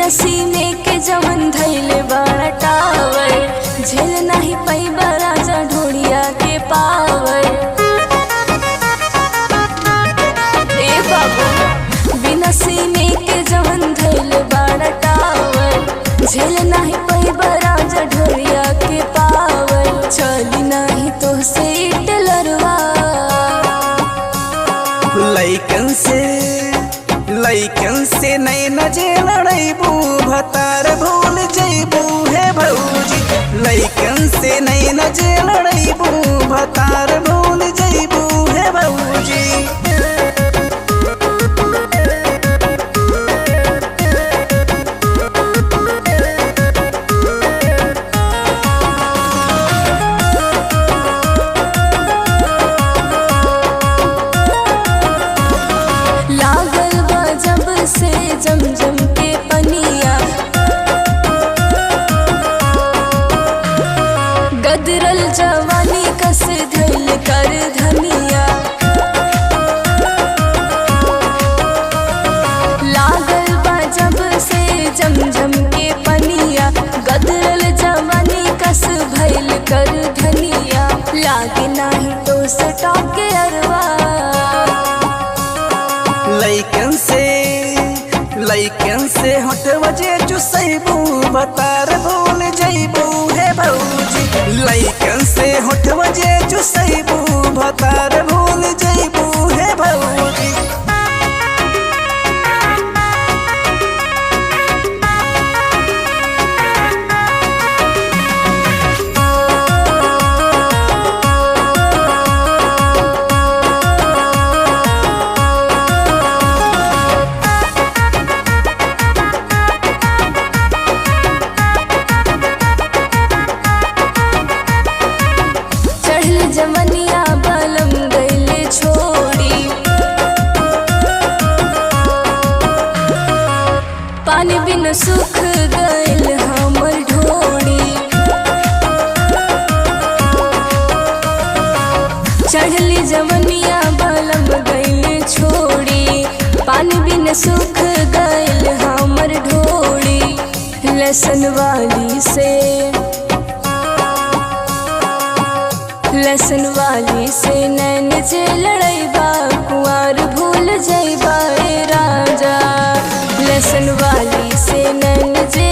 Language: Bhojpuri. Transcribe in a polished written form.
बिना सीने के जवन धैले बड़ा टावर झेल नहीं पैबा राजा ढोड़िया के पावर। ए बाबू बिना सीने के जवन धैले बड़ा टावर झेल नहीं पैबा राजा ढोड़िया के पावर। चली नहीं तो से टेलरवा लैकन से नहीं नजे लड़ैबू भतार भूल जैबू हे भौजी। लैकन से नहीं नजे लड़ैबू भतार भूल जैबू हे भौजी। से जमजम के पनिया गदरल जवानी कस धैल कर धनिया। लागल बा जब से जमजम के पनिया गदरल जवानी कस भैल कर धनिया। लागे नाही तो सटा के अरवा लैकन से होठ बजे चुसैबू भतार भूल जैबू हे भौजी। लैकन से होठ बजे चुसैबू भतार भूल जैबू हे भौजी। जमनिया बलम गईले छोड़ी पानी बिन सुख गईल हमर ढोड़ी। चढ़ली जमनिया बलम गईले छोड़ी पानी बिन सुख गईल हमर ढोड़ी। लसन वाली से नैन जे लड़ैबा कुंवर भूल जैबा राजा। लसन वाली से नैन जे